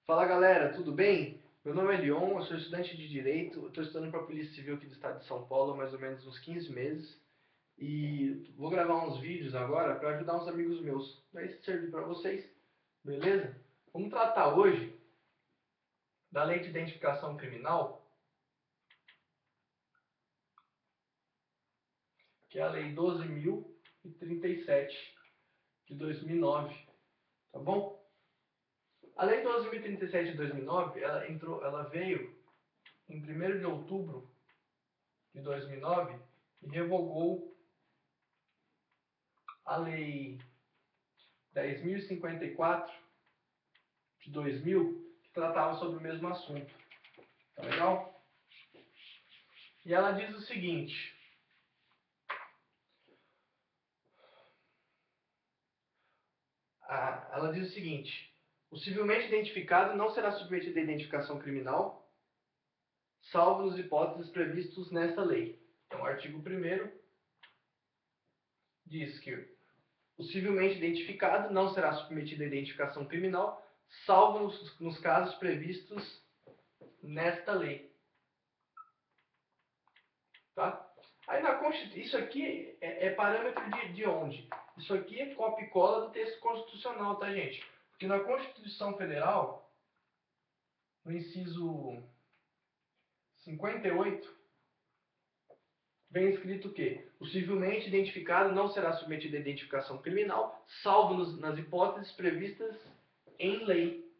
Fala galera, tudo bem? Meu nome é Leon, eu sou estudante de Direito, estou estudando para a Polícia Civil aqui do estado de São Paulo há mais ou menos uns 15 meses e vou gravar uns vídeos agora para ajudar uns amigos meus. Vai servir para vocês, beleza? Vamos tratar hoje da Lei de Identificação Criminal, que é a Lei 12.037 de 2009, tá bom? A Lei 12.037 de 2009, ela veio em 1º de outubro de 2009 e revogou a Lei 10.054 de 2000, que tratava sobre o mesmo assunto. Tá legal? E ela diz o seguinte: o civilmente identificado não será submetido à identificação criminal, salvo nas hipóteses previstas nesta lei. Então, o artigo 1º diz que o civilmente identificado não será submetido à identificação criminal, salvo nos casos previstos nesta lei. Tá? Aí na Constituição, isso aqui é parâmetro de onde? Isso aqui é cópia e cola do texto constitucional, tá, gente? Porque na Constituição Federal, no inciso 58, vem escrito que o civilmente identificado não será submetido à identificação criminal, salvo nas hipóteses previstas em lei.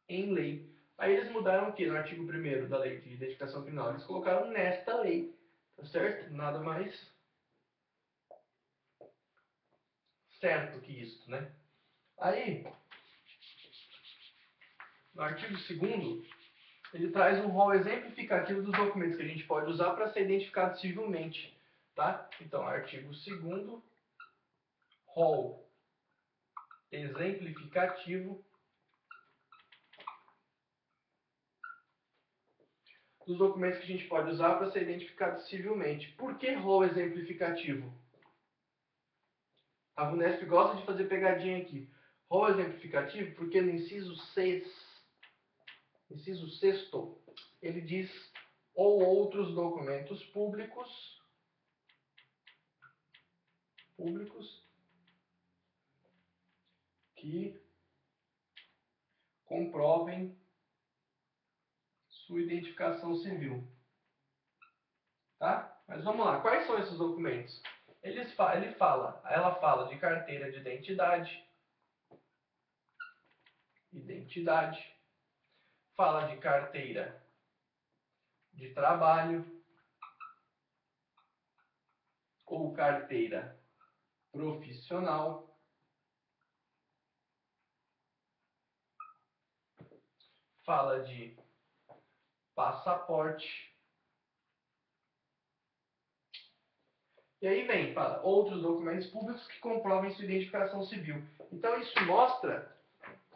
Em lei. Aí eles mudaram o que no artigo 1º da Lei de Identificação Criminal? Eles colocaram nesta lei, tá certo? Nada mais certo que isso, né? Aí, no artigo 2º, ele traz um rol exemplificativo dos documentos que a gente pode usar para ser identificado civilmente, tá? Então, artigo 2º, rol exemplificativo dos documentos que a gente pode usar para ser identificado civilmente. Por que rol exemplificativo? A VUNESP gosta de fazer pegadinha aqui. Rol exemplificativo porque no inciso 6º, ele diz ou outros documentos públicos que comprovem sua identificação civil. Tá? Mas vamos lá, quais são esses documentos? Ela fala de carteira de identidade, fala de carteira de trabalho ou carteira profissional, fala de passaporte. E aí vem, fala, outros documentos públicos que comprovem sua identificação civil. Então isso mostra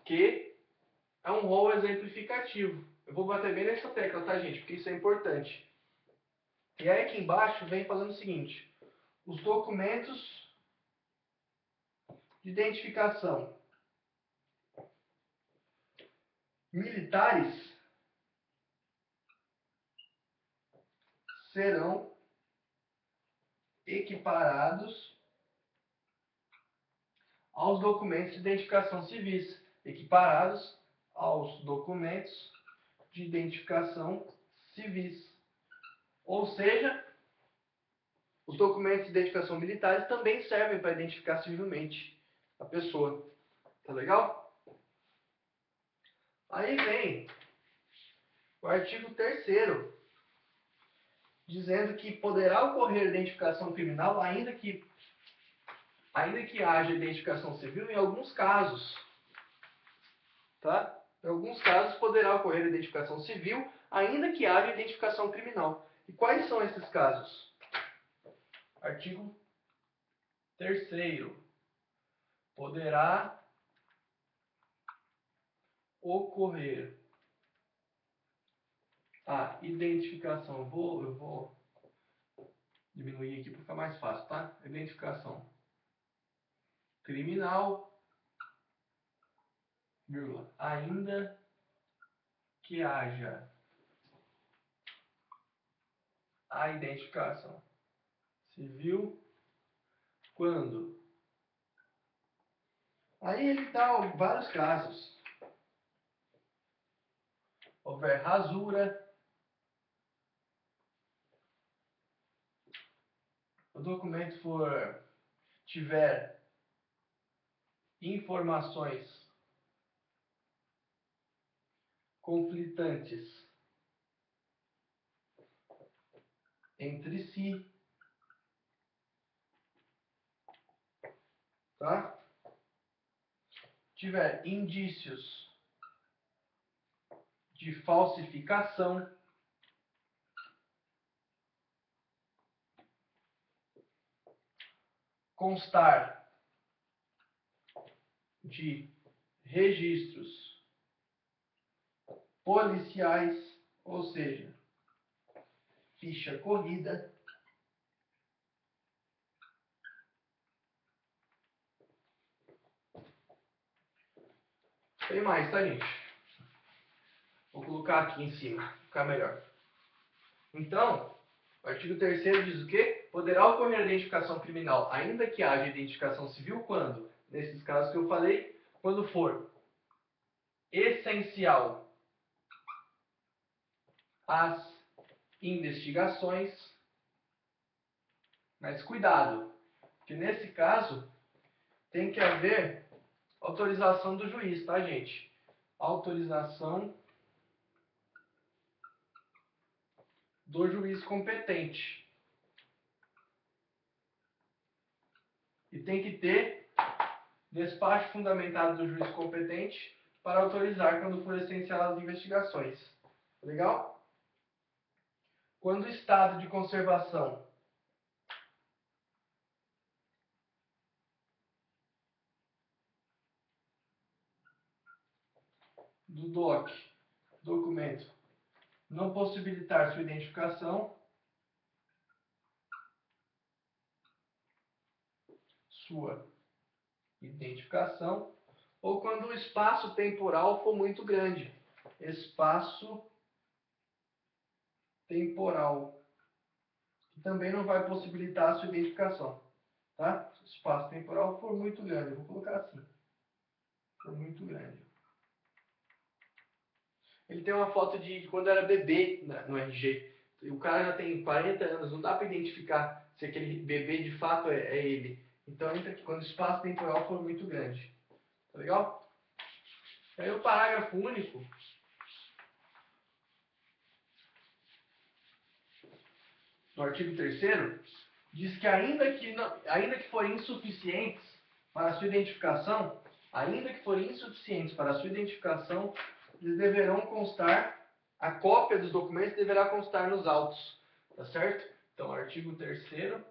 que é um rol exemplificativo. Eu vou bater bem nessa tecla, tá, gente? Porque isso é importante. E aí aqui embaixo vem falando o seguinte: os documentos de identificação militares serão equiparados aos documentos de identificação civis, equiparados aos documentos de identificação civis. Ou seja, os documentos de identificação militares também servem para identificar civilmente a pessoa. Tá legal? Aí vem o artigo 3º, dizendo que poderá ocorrer identificação criminal ainda que haja identificação civil em alguns casos. Tá? Em alguns casos poderá ocorrer identificação civil, ainda que haja identificação criminal. E quais são esses casos? Artigo 3º. Poderá ocorrer a identificação. Eu vou diminuir aqui para ficar mais fácil, tá? Identificação criminal vírgula, ainda que haja a identificação civil quando... Aí ele dá vários casos. Houver rasura, o documento tiver informações conflitantes entre si, tá? Tiver indícios de falsificação, constar de registros policiais, ou seja, ficha corrida, tem mais, tá, gente? Vou colocar aqui em cima, ficar melhor. Então, o artigo 3º diz o quê? Poderá ocorrer a identificação criminal, ainda que haja identificação civil, quando? Nesses casos que eu falei, quando for essencial às investigações, mas cuidado, que nesse caso tem que haver autorização do juiz, tá, gente? Autorização do juiz competente. E tem que ter despacho fundamentado do juiz competente para autorizar quando for essencial às investigações. Legal? Quando o estado de conservação do documento, não possibilitar sua identificação, ou quando o espaço temporal for muito grande. Espaço temporal, que também não vai possibilitar a sua identificação. Tá? Se o espaço temporal for muito grande, eu vou colocar assim. For muito grande. Ele tem uma foto de quando era bebê no RG. O cara já tem 40 anos, não dá para identificar se aquele bebê de fato é ele. Então entra aqui quando o espaço temporal for muito grande. Tá legal? Aí o parágrafo único do artigo 3º diz que ainda que forem insuficientes para a sua identificação, eles deverão constar, a cópia dos documentos deverá constar nos autos, tá certo? Então, artigo 3º,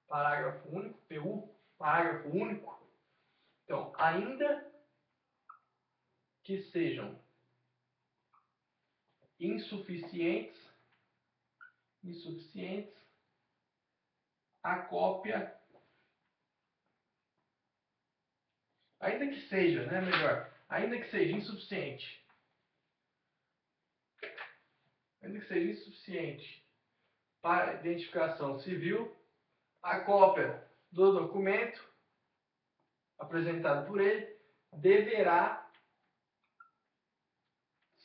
parágrafo único, PU, parágrafo único. Então, ainda que sejam insuficientes, a cópia, ainda que seja, né, melhor, ainda que seja insuficiente para identificação civil, a cópia do documento apresentado por ele deverá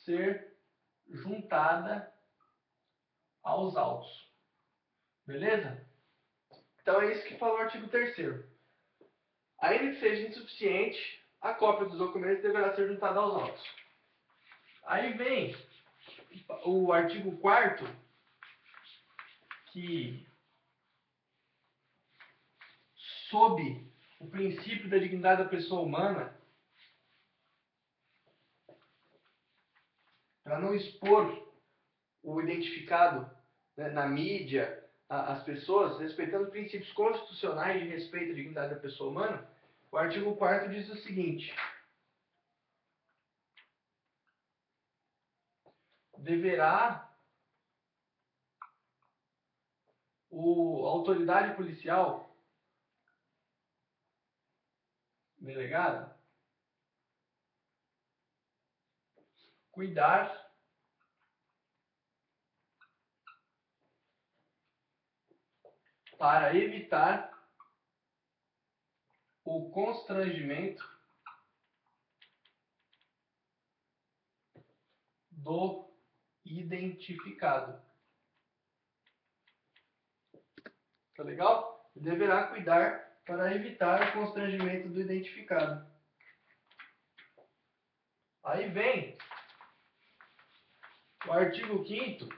ser juntada aos autos. Beleza? Então é isso que fala o artigo 3º. Ainda que seja insuficiente, a cópia dos documentos deverá ser juntada aos autos. Aí vem o artigo 4º, que, sob o princípio da dignidade da pessoa humana, para não expor o identificado, né, na mídia, as pessoas, respeitando princípios constitucionais de respeito à dignidade da pessoa humana, o artigo 4º diz o seguinte: deverá a autoridade policial, delegada, cuidar para evitar o constrangimento do identificado. Tá legal? Deverá cuidar para evitar o constrangimento do identificado. Aí vem o artigo 5º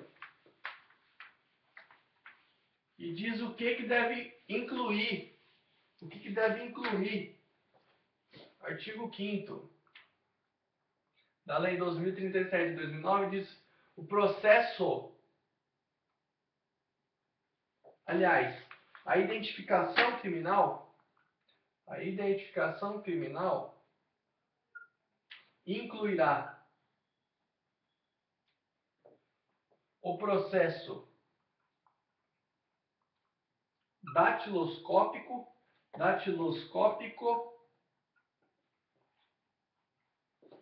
e diz o que deve incluir. O que deve incluir? Artigo 5º da Lei 2037 de 2009 diz o processo, aliás, a identificação criminal incluirá o processo datiloscópico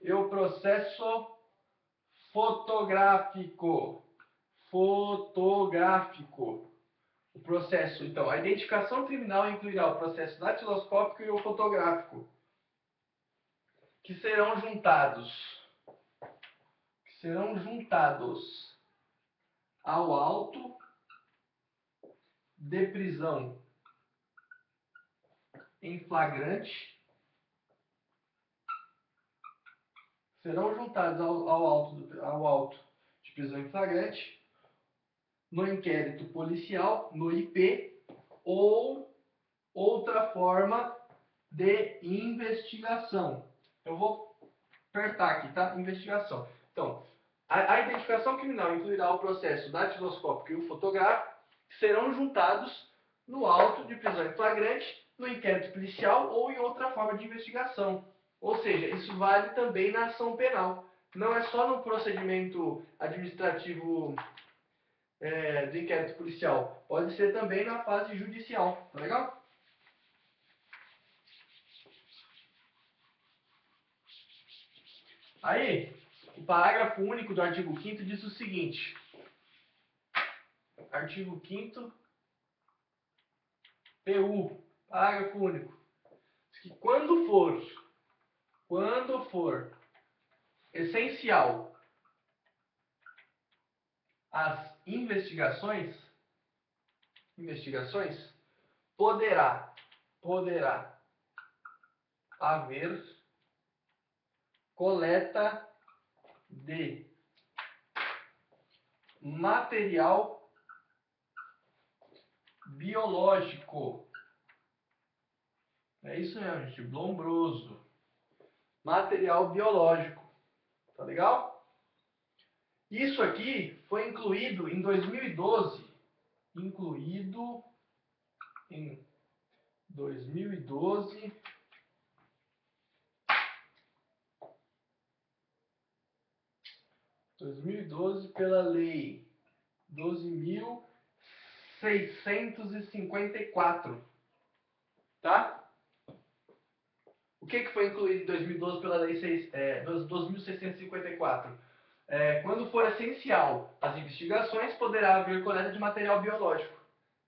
e o processo fotográfico. O processo, então, a identificação criminal incluirá o processo datiloscópico e o fotográfico, que serão juntados ao auto de prisão em flagrante, ao auto de prisão em flagrante, no inquérito policial, no IP, ou outra forma de investigação. Eu vou apertar aqui, tá? Investigação. Então, a identificação criminal incluirá o processo datiloscópico e o fotográfico, que serão juntados no auto de prisão em flagrante, no inquérito policial ou em outra forma de investigação. Ou seja, isso vale também na ação penal. Não é só no procedimento administrativo do inquérito policial. Pode ser também na fase judicial. Tá legal? Aí, o parágrafo único do artigo 5º diz o seguinte. Artigo 5º, PU, parágrafo único. Diz que quando for essencial às investigações, poderá haver coleta de material biológico. É isso mesmo, gente, Lombroso. Material biológico. Tá legal? Isso aqui foi incluído em 2012. Incluído em 2012. Pela Lei 12.654. Tá? O que foi incluído em 2012 pela Lei 12.654? Quando for essencial às investigações, poderá haver coleta de material biológico.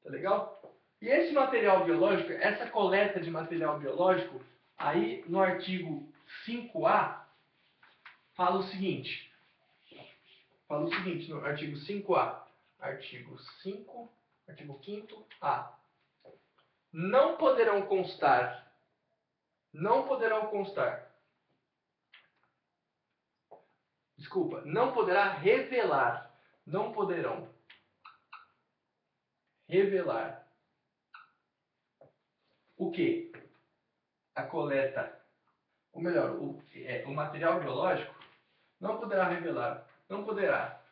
Tá legal? E esse material biológico, essa coleta de material biológico, aí no artigo 5A, fala o seguinte no artigo 5A. Artigo 5º-A. Não poderão constar. Desculpa, não poderá revelar. Não poderão revelar o quê? A coleta, ou melhor, o material biológico não poderá revelar. Não poderá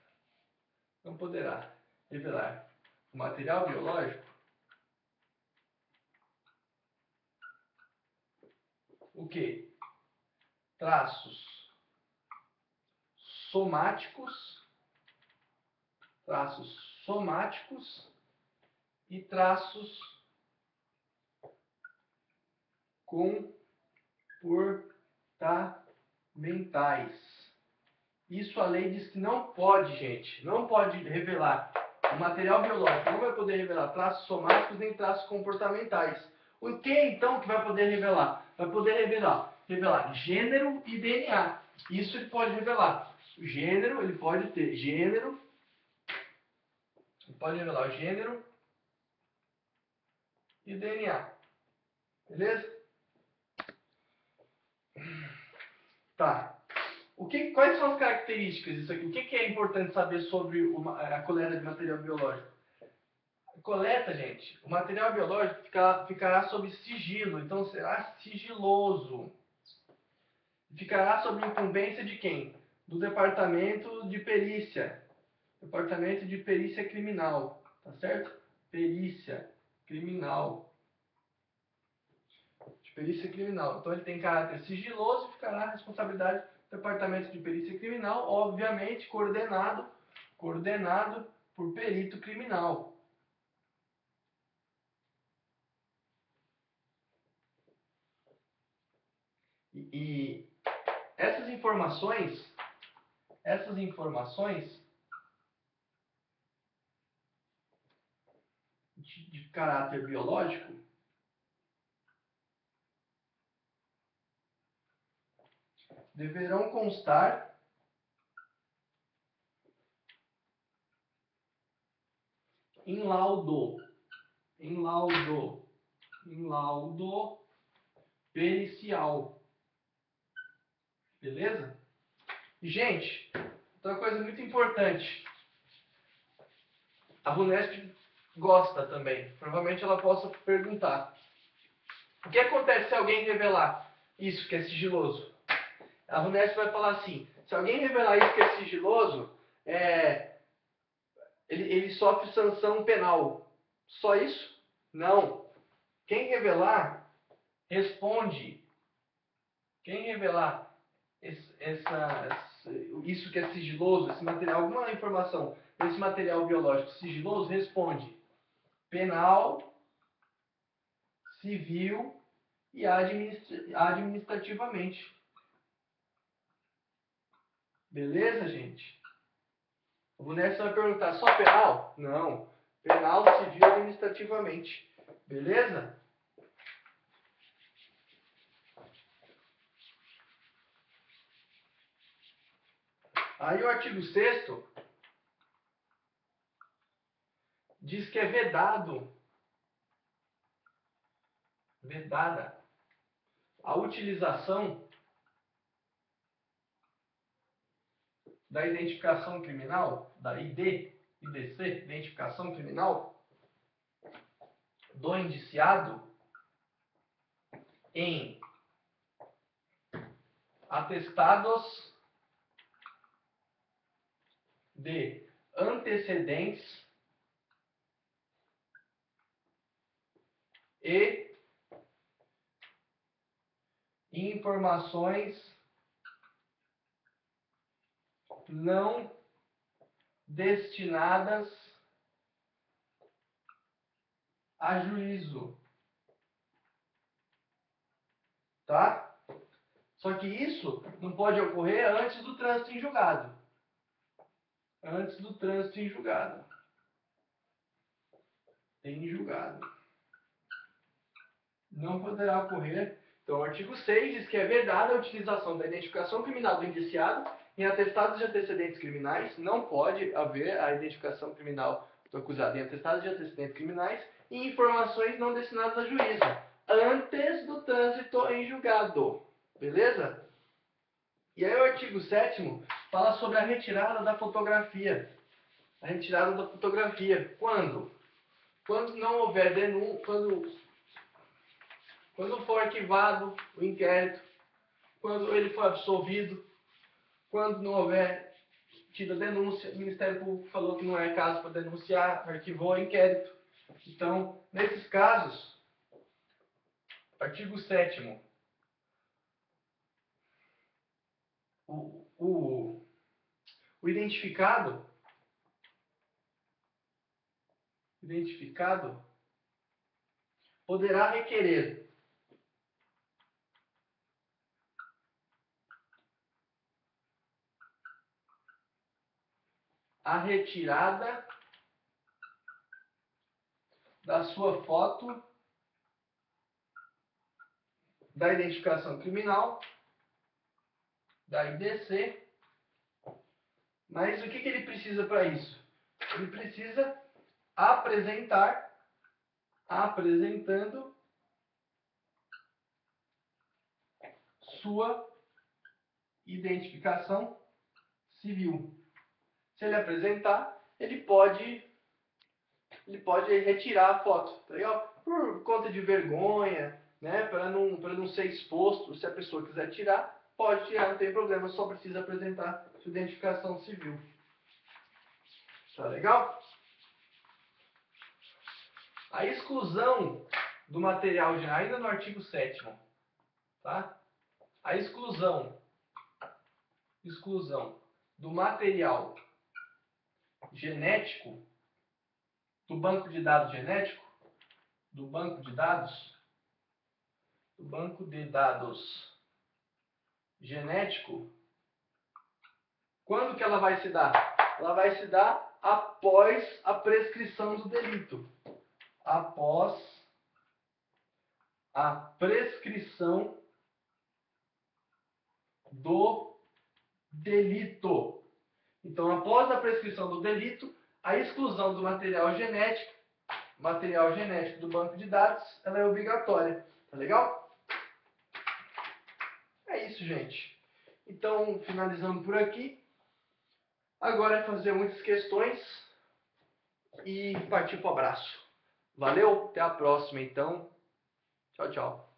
revelar o material biológico o quê? Traços somáticos e traços comportamentais Isso a lei diz que não pode, gente. Não pode revelar. O material biológico não vai poder revelar traços somáticos nem traços comportamentais. O que então que vai poder revelar? Vai poder revelar gênero e DNA. Isso ele pode revelar. O gênero, ele pode ter gênero. Ele pode revelar o gênero e DNA. Beleza? Tá. Quais são as características disso aqui? O que é importante saber sobre a coleta de material biológico? A coleta, gente, o material biológico ficará sob sigilo, então será sigiloso. Ficará sob incumbência de quem? Do Departamento de Perícia. Departamento de Perícia Criminal. Tá certo? Perícia Criminal. De Perícia Criminal. Então ele tem caráter sigiloso e ficará a responsabilidade do Departamento de Perícia Criminal, obviamente coordenado por perito criminal. E essas informações de caráter biológico deverão constar em laudo pericial. Beleza? E, gente, outra coisa muito importante. A VUNESP gosta também. Provavelmente ela possa perguntar. O que acontece se alguém revelar isso que é sigiloso? A VUNESP vai falar assim, se alguém revelar isso que é sigiloso, ele sofre sanção penal. Só isso? Não. Quem revelar, responde. Quem revelar isso que é sigiloso, esse material, alguma informação desse material biológico sigiloso, responde penal, civil e administrativamente. Beleza, gente? O Vunes vai perguntar só penal? Não. Penal, civil e administrativamente. Beleza? Aí o artigo 6º diz que é vedada a utilização da identificação criminal, da IDC, identificação criminal, do indiciado em atestados de antecedentes e informações não destinadas a juízo. Tá? Só que isso não pode ocorrer antes do trânsito em julgado. Antes do trânsito em julgado. Em julgado. Não poderá ocorrer. Então, o artigo 6 diz que é vedada a utilização da identificação criminal do indiciado em atestados de antecedentes criminais. Não pode haver a identificação criminal do acusado em atestados de antecedentes criminais e informações não destinadas a juízo antes do trânsito em julgado. Beleza? E aí o artigo 7º fala sobre a retirada da fotografia. A retirada da fotografia. Quando? Quando não houver denúncia, quando for arquivado o inquérito, quando ele for absolvido, quando não houver tido a denúncia, o Ministério Público falou que não é caso para denunciar, arquivou o inquérito. Então, nesses casos, artigo 7º, o identificado poderá requerer a retirada da sua foto da identificação criminal, da IDC. Mas o que ele precisa para isso? Ele precisa apresentando sua identificação civil. Se ele apresentar, ele pode retirar a foto, tá legal? Por conta de vergonha, né? Para não ser exposto, se a pessoa quiser tirar, pode tirar, não tem problema, só precisa apresentar sua identificação civil. Tá legal? A exclusão do material, ainda no artigo 7º, tá? A exclusão do material genético, do banco de dados genético, do banco de dados genético, quando que ela vai se dar? Ela vai se dar após a prescrição do delito. Após a prescrição do delito. Então, após a prescrição do delito, a exclusão do material genético do banco de dados, ela é obrigatória. Tá legal? É isso, gente. Então, finalizando por aqui. Agora é fazer muitas questões e partir para o abraço. Valeu, até a próxima então. Tchau, tchau.